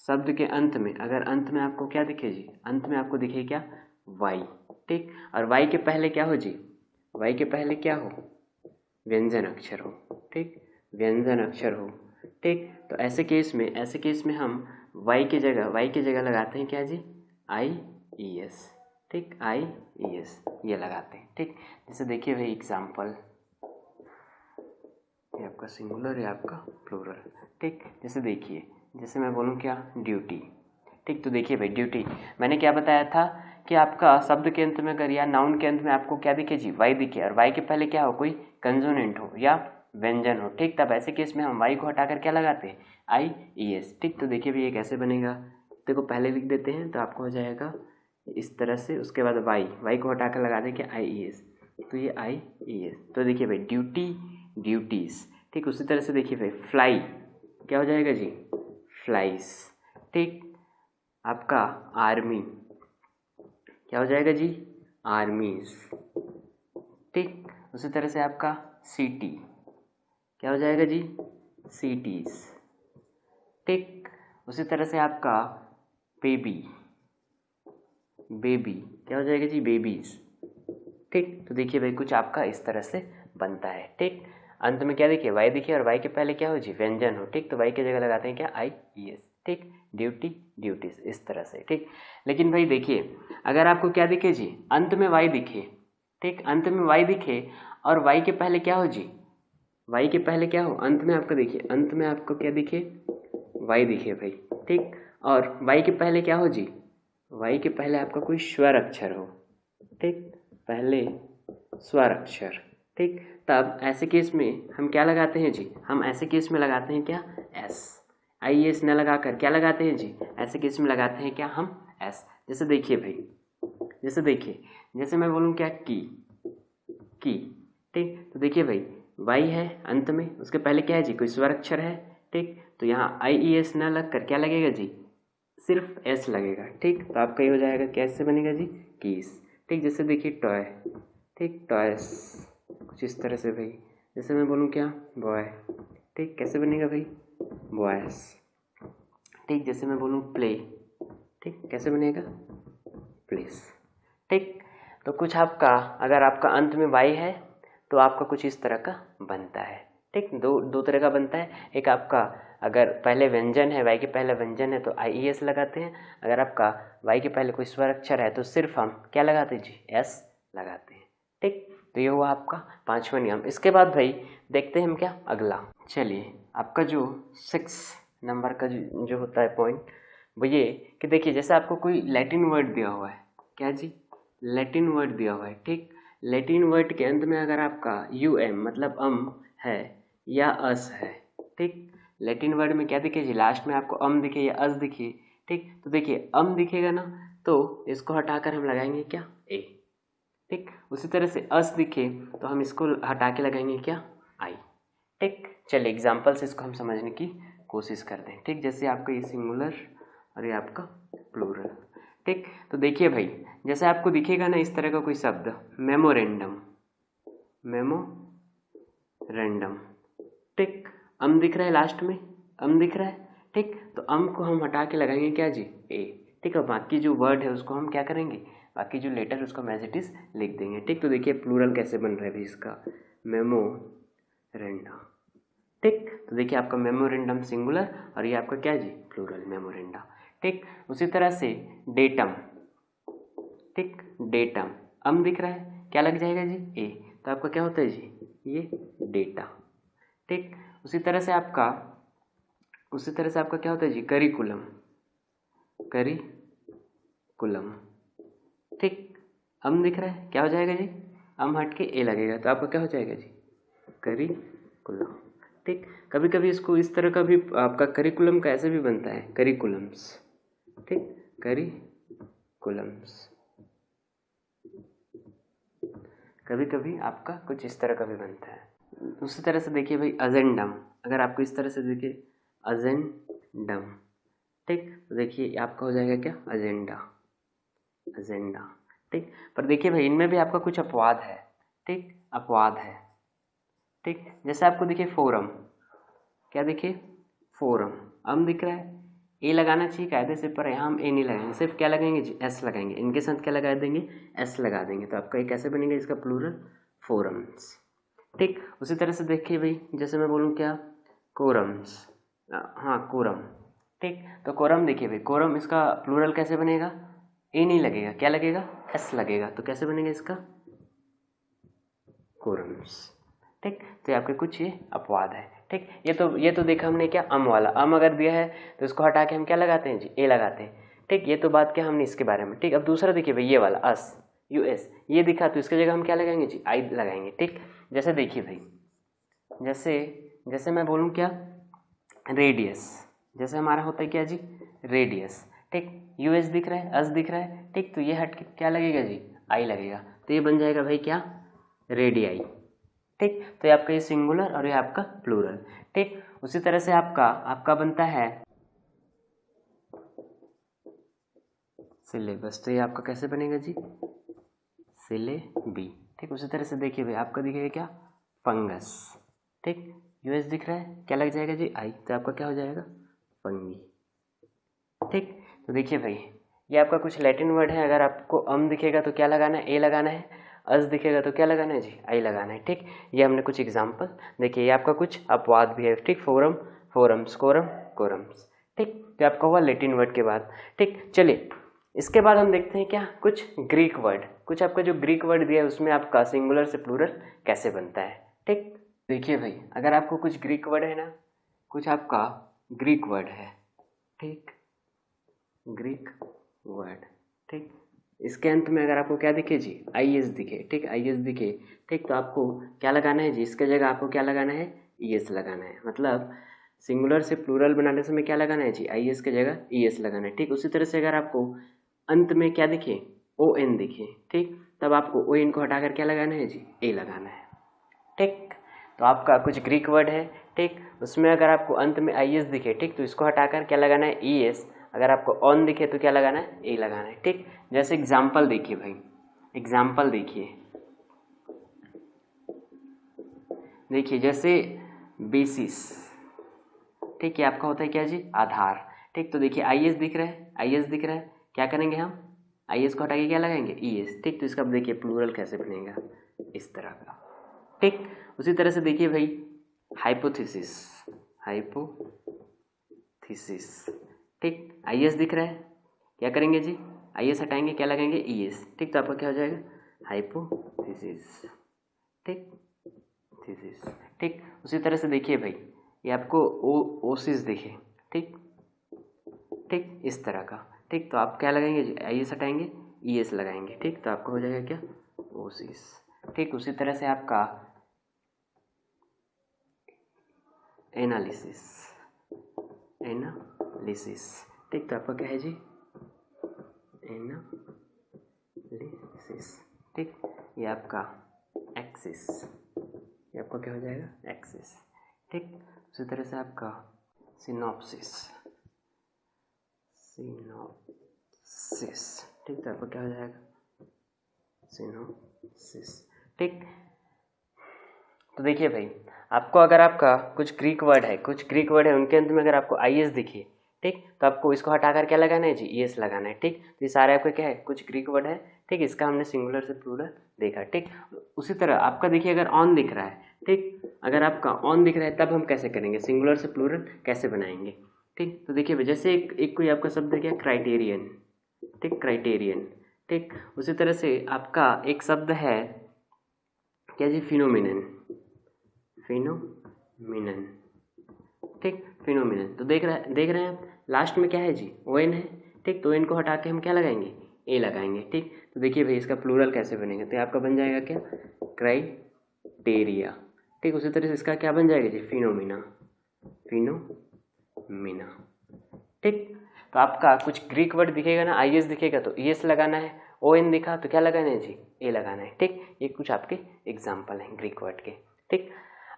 शब्द के अंत में, अगर अंत में आपको क्या दिखे जी, अंत में आपको दिखे क्या, वाई। ठीक। और वाई के पहले क्या हो जी, वाई के पहले क्या हो, व्यंजन अक्षर हो। ठीक। व्यंजन अक्षर हो। ठीक। तो ऐसे केस में हम वाई की जगह लगाते हैं क्या जी, IES। ठीक, IES ये लगाते हैं। ठीक। जैसे देखिए भाई एग्जाम्पल, ये आपका सिंगुलर, ये आपका प्लूरल। ठीक। जैसे देखिए, जैसे मैं बोलूँ क्या, ड्यूटी। ठीक। तो देखिए भाई ड्यूटी, मैंने क्या बताया था कि आपका शब्द के अंत में अगर या नाउन के अंत में आपको क्या दिखे जी, वाई दिखे, और वाई के पहले क्या हो, कोई कंसोनेंट हो या व्यंजन हो। ठीक। तब ऐसे केस में हम वाई को हटाकर क्या लगाते हैं, IES। ठीक। तो देखिए भाई ये कैसे बनेगा, देखो पहले लिख देते हैं तो आपको हो जाएगा इस तरह से, उसके बाद वाई को हटाकर लगा दें क्या, IES। तो ये IES। तो देखिए भाई ड्यूटी, ड्यूटीज। ठीक। उसी तरह से देखिए भाई फ्लाई, क्या हो जाएगा जी, फ्लाइज। ठीक। आपका आर्मी, क्या हो जाएगा जी, आर्मीज। ठीक। उसी तरह से आपका सिटी, क्या हो जाएगा जी, सिटीज। ठीक। उसी तरह से आपका बेबी, क्या हो जाएगा जी, बेबीज। ठीक। तो देखिए भाई कुछ आपका इस तरह से बनता है। ठीक। अंत में क्या देखिए, वाई दिखिए, और वाई के पहले क्या हो जी, व्यंजन हो। ठीक। तो वाई की जगह लगाते हैं क्या, IES। ठीक। ड्यूटी, ड्यूटीज, इस तरह से। ठीक। लेकिन भाई देखिए अगर आपको क्या दिखे जी, अंत में वाई दिखे। ठीक। अंत में वाई दिखे और वाई के पहले क्या हो जी, वाई के पहले क्या हो, अंत में आपको देखिए, अंत में आपको क्या दिखे, वाई दिखे भाई। ठीक। और वाई के पहले क्या हो जी, वाई के पहले आपका कोई स्वर अक्षर हो, ठीक, पहले स्वर अक्षर, ठीक, तब ऐसे केस में हम क्या लगाते हैं जी, हम ऐसे केस में लगाते हैं क्या, एस, आई एस न लगाकर क्या लगाते हैं जी, ऐसे केस में लगाते हैं क्या हम, एस। जैसे देखिए भाई, जैसे देखिए, जैसे मैं बोलूँ क्या, की, ठीक, तो देखिए भाई वाई है अंत में, उसके पहले क्या है जी, कोई स्वर अक्षर है, ठीक, तो यहाँ आई ई एस न लग कर क्या लगेगा जी, सिर्फ एस लगेगा, ठीक, तो आपका ये हो जाएगा, कैसे बनेगा जी, कीस, ठीक। जैसे देखिए टॉय, ठीक, टॉयस, कुछ इस तरह से भाई। जैसे मैं बोलूँ क्या, बॉय, ठीक, कैसे बनेगा भाई, बॉयस, ठीक। जैसे मैं बोलूँ प्ले, ठीक, कैसे बनेगा, प्लेस, ठीक। तो कुछ आपका, अगर आपका अंत में वाई है तो आपका कुछ इस तरह का बनता है, ठीक। दो तरह का बनता है, एक आपका अगर पहले व्यंजन है, वाई के पहले व्यंजन है तो आई ई एस लगाते हैं, अगर आपका वाई के पहले कोई स्वर अक्षर है तो सिर्फ हम क्या लगाते हैं जी, एस लगाते हैं, ठीक। तो ये हुआ आपका 5वां नियम। इसके बाद भाई देखते हैं हम क्या अगला। चलिए, आपका जो 6 नंबर का जो होता है पॉइंट, वो ये कि देखिए, जैसे आपको कोई लैटिन वर्ड दिया हुआ है, क्या जी, लैटिन वर्ड दिया हुआ है, ठीक। लैटिन वर्ड के अंत में अगर आपका यू एम मतलब है या अस है, ठीक, लैटिन वर्ड में क्या दिखे जी, लास्ट में आपको दिखे या अस दिखे, ठीक। तो देखिए दिखेगा ना, तो इसको हटाकर हम लगाएंगे क्या, ए, ठीक। उसी तरह से अस दिखे तो हम इसको हटा के लगाएंगे क्या, आई, ठीक। चलिए एग्जाम्पल से इसको हम समझने की कोशिश करते हैं, ठीक। जैसे आपका ये सिंगुलर और ये आपका प्लूरल, ठीक। तो देखिए भाई, जैसे आपको दिखेगा ना इस तरह का कोई शब्द, मेमोरेंडम, मेमोरेंडम, ठीक, दिख रहा है लास्ट में, दिख रहा है, ठीक। तो को हम हटा के लगाएंगे क्या जी, ए, ठीक। और बाकी जो वर्ड है उसको हम क्या करेंगे, बाकी जो लेटर है उसको हम एज इट इज लिख देंगे, ठीक। तो देखिए प्लूरल कैसे बन रहा है भाई इसका, मेमोरेंडम, ठीक। तो देखिए आपका मेमोरेंडम सिंगुलर और ये आपका क्या जी, प्लूरल, मेमोरेंडा, ठीक। उसी तरह से डेटम, ठीक, डेटम, दिख रहा है, क्या लग जाएगा जी, ए, तो आपका क्या होता है जी, ये डेटा, ठीक। उसी तरह से आपका क्या होता है जी, करिकुलम, ठीक, दिख रहा है, क्या हो जाएगा जी, हट के ए लगेगा, तो आपका क्या हो जाएगा जी, करिकुलम, ठीक। कभी कभी इसको इस तरह का भी आपका करिकुलम का ऐसे भी बनता है, करिकुलम्स, ठीक, करिकुलम्स, कभी कभी आपका कुछ इस तरह का भी बनता है। उसी तरह से देखिए भाई अजेंडम, अगर आपको इस तरह से देखिए अजेंडम, ठीक, तो देखिए आपका हो जाएगा क्या, एजेंडा, ठीक। पर देखिए भाई इनमें भी आपका कुछ अपवाद है, ठीक, अपवाद है, ठीक। जैसे आपको देखिए फोरम, क्या देखिए, फोरम, दिख रहा है, ए लगाना चाहिए कायदे से, पर यहाँ हम ए नहीं लगाएंगे, सिर्फ क्या लगाएंगे जी, एस लगाएंगे, इनके साथ क्या लगा देंगे, एस लगा देंगे, तो आपका ये कैसे बनेगा, इसका प्लूरल, फोरम्स, ठीक। उसी तरह से देखिए भाई, जैसे मैं बोलूँ क्या, कोरम्स, हाँ कोरम, ठीक। तो कोरम देखिए भाई, कोरम इसका प्लूरल कैसे बनेगा, ए नहीं लगेगा, क्या लगेगा, एस लगेगा, तो कैसे बनेगा इसका, कोरम्स, ठीक। तो ये आपके कुछ ये अपवाद है, ठीक। ये तो देखा हमने क्या, वाला, अगर दिया है तो इसको हटा के हम क्या लगाते हैं जी, ए लगाते हैं, ठीक। ये तो बात क्या हमने इसके बारे में, ठीक। अब दूसरा देखिए भाई, ये वाला अस, यू एस, ये दिखा तो इसकी जगह हम क्या लगाएंगे जी, आई लगाएंगे, ठीक। जैसे देखिए भाई, जैसे मैं बोलूँ क्या, रेडियस, जैसे हमारा होता है क्या जी, रेडियस, ठीक, यू एस दिख रहा है, अस दिख रहा है, ठीक। तो ये हट के क्या लगेगा जी, आई लगेगा, तो ये बन जाएगा भाई क्या, रेडियाई, ठीक। तो ये आपका ये सिंगुलर और ये आपका प्लूरल, ठीक। उसी तरह से आपका बनता है सिलेबस, तो ये आपका कैसे बनेगा जी, सिलेबी, ठीक। उसी तरह से देखिए भाई आपका दिखेगा क्या, फंगस, ठीक, यूएस दिख रहा है, क्या लग जाएगा जी, आई, तो आपका क्या हो जाएगा, फंगी, ठीक। तो देखिए भाई ये आपका कुछ लैटिन वर्ड है, अगर आपको दिखेगा तो क्या लगाना है, ए लगाना है, अस दिखेगा तो क्या लगाना है जी, आई लगाना है, ठीक। ये हमने कुछ एग्जाम्पल देखिए, ये आपका कुछ अपवाद भी है, ठीक, फोरम, फोरम्स, कोरम, कोरम्स, ठीक। तो आपका हुआ लैटिन वर्ड के बाद, ठीक। चलिए इसके बाद हम देखते हैं क्या, कुछ ग्रीक वर्ड, कुछ आपका जो ग्रीक वर्ड दिया है उसमें आपका सिंगुलर से प्लूरल कैसे बनता है, ठीक। देखिए भाई अगर आपको कुछ ग्रीक वर्ड है ना, कुछ आपका ग्रीक वर्ड है, ठीक, ग्रीक वर्ड, ठीक। इसके अंत में अगर आपको क्या दिखे जी, IS दिखे, ठीक, IS दिखे, ठीक, तो आपको क्या लगाना है जी, इसके जगह आपको क्या लगाना है, ES लगाना है। मतलब सिंगुलर से प्लूरल बनाने समय क्या लगाना है जी, IS के जगह ES लगाना है। ठीक, उसी तरह से अगर आपको अंत में क्या दिखे, ON दिखे, ठीक, तब आपको ON को हटाकर क्या लगाना है जी, A लगाना है। ठीक, तो आपका कुछ ग्रीक वर्ड है, ठीक, उसमें अगर आपको अंत में IS दिखे, ठीक, तो इसको हटाकर क्या लगाना है, ES। अगर आपको ऑन दिखे तो क्या लगाना है, A लगाना है। ठीक, जैसे एग्जाम्पल देखिए भाई, एग्जाम्पल देखिए जैसे बेसिस, ठीक, ये आपका होता है क्या जी, आधार। ठीक, तो देखिए IS दिख रहा है, IS दिख रहा है, क्या करेंगे हम, IS को हटा के क्या लगाएंगे, ES। ठीक, तो इसका देखिए प्लूरल कैसे बनेगा, इस तरह का। ठीक, उसी तरह से देखिए भाई हाइपोथेसिस, हाइपोथेसिस, ठीक, IS दिख रहा है, क्या करेंगे जी, IS हटाएंगे, क्या लगाएंगे, ES। ठीक, तो आपका क्या हो जाएगा, हाइपोथेसिस, ठीक, थीसिस। ठीक, उसी तरह से देखिए भाई ये आपको ओसिस दिखे, ठीक, ठीक, इस तरह का। ठीक, तो आप क्या लगाएंगे जी, IS हटाएंगे, ES लगाएंगे। ठीक, तो आपका हो जाएगा क्या, ओसिस। ठीक, उसी तरह से आपका एनालिसिस, एनालिसिस, ठीक, तो आपका क्या है जी, एनालिसिस। ठीक, ये आपका एक्सिस, ये आपका क्या हो जाएगा, एक्सिस। ठीक, उसी तरह से आपका सिनॉप्सिस, सिनॉप्सिस, ठीक, तो आपका क्या हो जाएगा, सिनॉप्सिस। ठीक, तो देखिए भाई आपको अगर आपका कुछ ग्रीक वर्ड है, उनके अंत में अगर आपको IS दिखे, ठीक, तो आपको इसको हटाकर क्या लगाना है जी, ES लगाना है। ठीक, तो ये सारे आपके क्या है, कुछ ग्रीक वर्ड है। ठीक, इसका हमने सिंगुलर से प्लूरल देखा। ठीक, उसी तरह आपका देखिए अगर ऑन दिख रहा है, ठीक, अगर आपका ऑन दिख रहा है तब हम कैसे करेंगे, सिंगुलर से प्लूरल कैसे बनाएंगे। ठीक, तो देखिए जैसे एक कोई आपका शब्द है क्या, क्राइटेरियन, ठीक, क्राइटेरियन। ठीक, उसी तरह से आपका एक शब्द है क्या जी, फिनोमिनन, फिनोमिनन, ठीक, फिनोमिनन। तो देख रहे हैं आप लास्ट में क्या है जी, ON है। ठीक, तो ON को हटा के हम क्या लगाएंगे, A लगाएंगे। ठीक, तो देखिए भाई इसका प्लूरल कैसे बनेगा, तो आपका बन जाएगा क्या, क्राइटेरिया। ठीक, उसी तरह से इसका क्या बन जाएगा जी, फिनोमिना, फिनोमिना। ठीक, तो आपका कुछ ग्रीक वर्ड दिखेगा ना, IS दिखेगा तो ES लगाना है, ON दिखा तो क्या लगाना है जी, A लगाना है। ठीक, ये कुछ आपके एग्जाम्पल हैं ग्रीक वर्ड के। ठीक,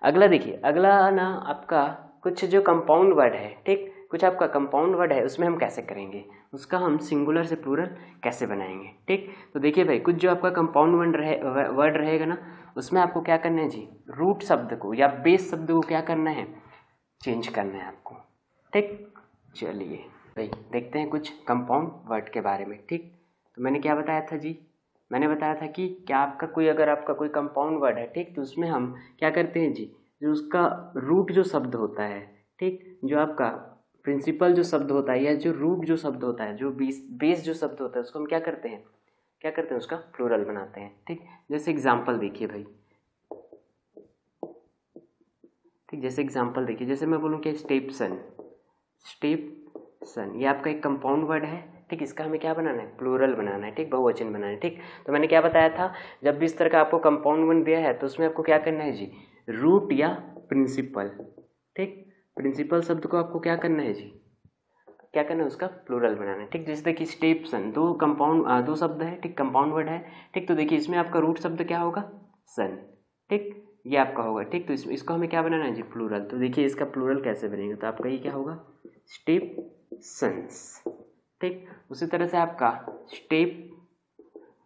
अगला देखिए, अगला ना आपका कुछ जो कंपाउंड वर्ड है, ठीक, कुछ आपका कंपाउंड वर्ड है, उसमें हम कैसे करेंगे, उसका हम सिंगुलर से प्लूरल कैसे बनाएंगे। ठीक, तो देखिए भाई कुछ जो आपका कंपाउंड वर्ड रहेगा ना, उसमें आपको क्या करना है जी, रूट शब्द को या बेस शब्द को क्या करना है, चेंज करना है आपको। ठीक, चलिए भाई देखते हैं कुछ कंपाउंड वर्ड के बारे में। ठीक, तो मैंने क्या बताया था जी, मैंने बताया था कि क्या आपका कोई अगर आपका कोई कंपाउंड वर्ड है, ठीक, तो उसमें हम क्या करते हैं जी, जो उसका रूट जो शब्द होता है, ठीक, जो आपका प्रिंसिपल जो शब्द होता है या जो रूट जो शब्द होता है, जो बेस जो शब्द होता है, उसको हम क्या करते हैं, उसका प्लूरल बनाते हैं। ठीक, जैसे एग्जाम्पल देखिए भाई, ठीक, जैसे एग्जाम्पल देखिए, जैसे मैं बोलूँ क्या, स्टेपसन, स्टेपसन, ये आपका एक कंपाउंड वर्ड है। ठीक, इसका हमें क्या बनाना है, प्लूरल बनाना है। ठीक, बहुवचन बनाना है। ठीक, तो मैंने क्या बताया था, जब भी इस तरह का आपको कंपाउंड वर्ड दिया है तो उसमें आपको क्या करना है जी, रूट या प्रिंसिपल, ठीक, प्रिंसिपल शब्द को आपको क्या करना है जी, क्या करना है, उसका प्लूरल बनाना है। ठीक, जैसे देखिए स्टेपसन, दो शब्द है, ठीक, कंपाउंड वर्ड है। ठीक, तो देखिए इसमें आपका रूट शब्द क्या होगा, सन, ठीक, ये आपका होगा। ठीक, तो इसको हमें क्या बनाना है जी, प्लूरल। तो देखिए इसका प्लूरल कैसे बनेगा, तो आपका ये क्या होगा, स्टेपसन्स। ठीक, उसी तरह से आपका स्टेप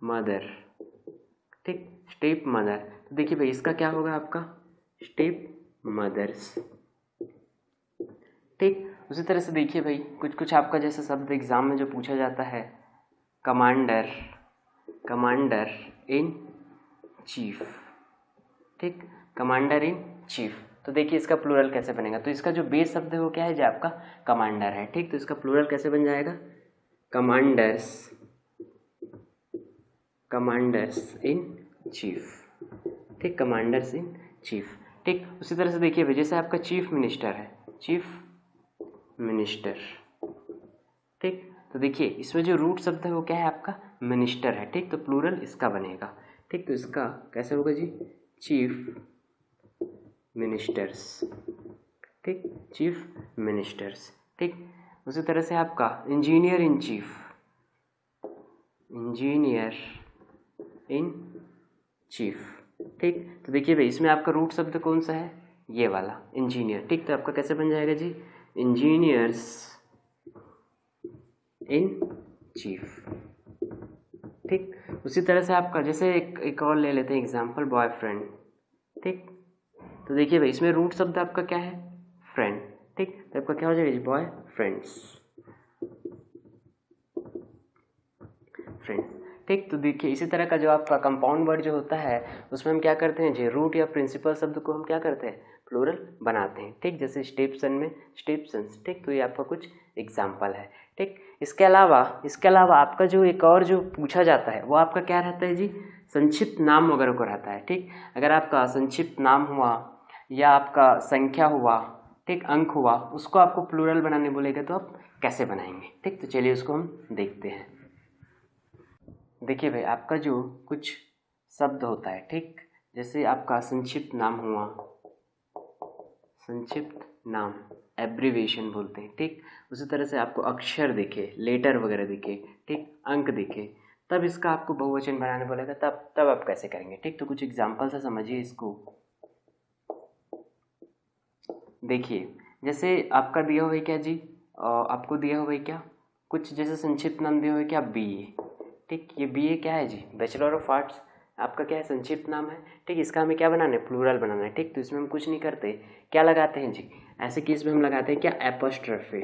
मदर, ठीक, स्टेप मदर, तो देखिए भाई इसका क्या होगा, आपका स्टेप मदर्स। ठीक, उसी तरह से देखिए भाई कुछ आपका जैसे शब्द एग्जाम में जो पूछा जाता है, कमांडर, कमांडर इन चीफ, ठीक, कमांडर इन चीफ। तो देखिए इसका प्लूरल कैसे बनेगा, तो इसका जो बेस शब्द है वो क्या है जो आपका कमांडर है। ठीक, तो इसका प्लूरल कैसे बन जाएगा, कमांडर्स, कमांडर्स इन चीफ, ठीक, कमांडर्स इन चीफ। ठीक, उसी तरह से देखिए जैसे आपका चीफ मिनिस्टर है, चीफ मिनिस्टर, ठीक, तो देखिए इसमें जो रूट शब्द है वो क्या है आपका मिनिस्टर है, ठीक। तो प्लूरल इसका बनेगा, ठीक। तो इसका कैसे होगा जी, चीफ मिनिस्टर्स, ठीक, चीफ मिनिस्टर्स, ठीक। उसी तरह से आपका engineer in chief, engineer in chief, ठीक। तो देखिए भाई इसमें आपका रूट शब्द कौन सा है, ये वाला इंजीनियर, ठीक। तो आपका कैसे बन जाएगा जी, इंजीनियर्स इन चीफ, ठीक। उसी तरह से आपका जैसे एक और ले लेते हैं एग्जांपल, बॉयफ्रेंड, ठीक। तो देखिए भाई इसमें रूट शब्द आपका क्या है, फ्रेंड, ठीक। तो आपका क्या हो जाएगा जी, बॉय फ्रेंड्स, फ्रेंड्स, ठीक। तो देखिए इसी तरह का जो आपका कंपाउंड वर्ड जो होता है उसमें हम क्या करते हैं जी, रूट या प्रिंसिपल शब्द को हम क्या करते हैं, प्लूरल बनाते हैं, ठीक। जैसे स्टेप्सन में स्टेप्सन्स, ठीक। तो ये आपका कुछ एग्जाम्पल है, ठीक। इसके अलावा आपका जो एक और जो पूछा जाता है वो आपका क्या रहता है जी, संक्षिप्त नाम वगैरह को रहता है, ठीक। अगर आपका संक्षिप्त नाम हुआ या आपका संख्या हुआ, ठीक, अंक हुआ, उसको आपको प्लूरल बनाने बोलेगा तो आप कैसे बनाएंगे, ठीक। तो चलिए उसको हम देखते हैं। देखिए भाई आपका जो कुछ शब्द होता है, ठीक, जैसे आपका संक्षिप्त नाम हुआ, संक्षिप्त नाम एब्रीविएशन बोलते हैं, ठीक। उसी तरह से आपको अक्षर दिखे, लेटर वगैरह दिखे, ठीक, अंक दिखे, तब इसका आपको बहुवचन बनाने बोलेगा, तब आप कैसे करेंगे, ठीक। तो कुछ एग्जाम्पल से समझिए इसको। देखिए जैसे आपका दिया हुआ है क्या जी, आपको दिया हुआ है क्या, कुछ जैसे संक्षिप्त नाम दिया हुआ है क्या, BA, ठीक। ये BA क्या है जी, बैचलर ऑफ आर्ट्स, आपका क्या है संक्षिप्त नाम है, ठीक। इसका हमें क्या बनाना है, प्लूरल बनाना है, ठीक। तो इसमें हम कुछ नहीं करते, क्या लगाते हैं जी, ऐसे केस में हम लगाते हैं क्या, एपोस्ट्रोफी,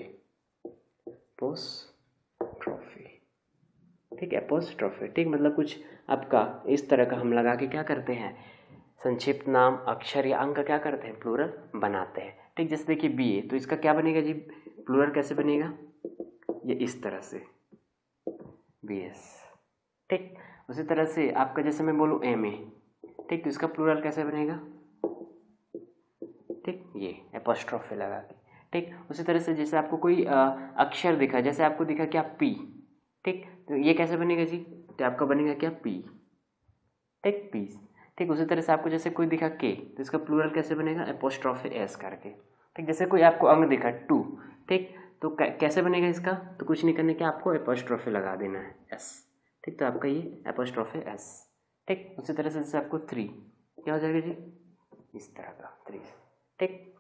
ठीक, एपोस्ट्रोफी, ठीक। मतलब कुछ आपका इस तरह का हम लगा के क्या करते हैं, संक्षिप्त नाम अक्षर या अंक क्या करते हैं, प्लूरल बनाते हैं, ठीक। जैसे देखिए BA, तो इसका क्या बनेगा जी, प्लूरल कैसे बनेगा, ये इस तरह से BS, ठीक। उसी तरह से आपका जैसे मैं बोलूँ MA, ठीक। तो इसका प्लूरल कैसे बनेगा, ठीक, ये एपोस्ट्रोफी लगा के, ठीक। उसी तरह से जैसे आपको कोई अक्षर दिखा, जैसे आपको दिखा क्या P, ठीक। तो ये कैसे बनेगा जी, तो आपका बनेगा क्या P, ठीक, पीस, ठीक। उसी तरह से आपको जैसे कोई दिखा K, तो इसका प्लूरल कैसे बनेगा, एपोस्ट्रोफी S करके, ठीक। जैसे कोई आपको अंक दिखा 2, ठीक। तो कैसे बनेगा इसका, तो कुछ नहीं करने के आपको एपोस्ट्रोफी लगा देना है S, ठीक। तो आपका ये एपोस्ट्रोफी S, ठीक। उसी तरह से जैसे आपको 3, क्या हो जाएगा जी, इस तरह का 3, ठीक।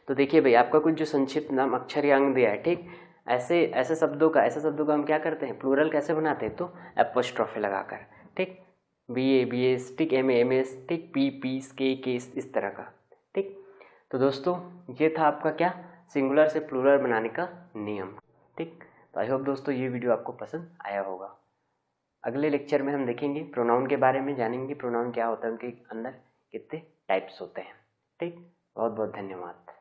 तो देखिए भाई आपका कुछ जो संक्षिप्त नाम अक्षर या अंक दिया है, ठीक, ऐसे शब्दों का हम क्या करते हैं, प्लूरल कैसे बनाते हैं, तो एपोस्ट्रोफी लगाकर, ठीक। BA BS, ठीक, MA MS, ठीक, P पीस, K इस तरह का, ठीक। तो दोस्तों ये था आपका क्या, सिंगुलर से प्लूरल बनाने का नियम, ठीक। तो आई होप दोस्तों ये वीडियो आपको पसंद आया होगा। अगले लेक्चर में हम देखेंगे प्रोनाउन के बारे में, जानेंगे प्रोनाउन क्या होता है, उनके अंदर कितने टाइप्स होते हैं, ठीक। बहुत बहुत धन्यवाद।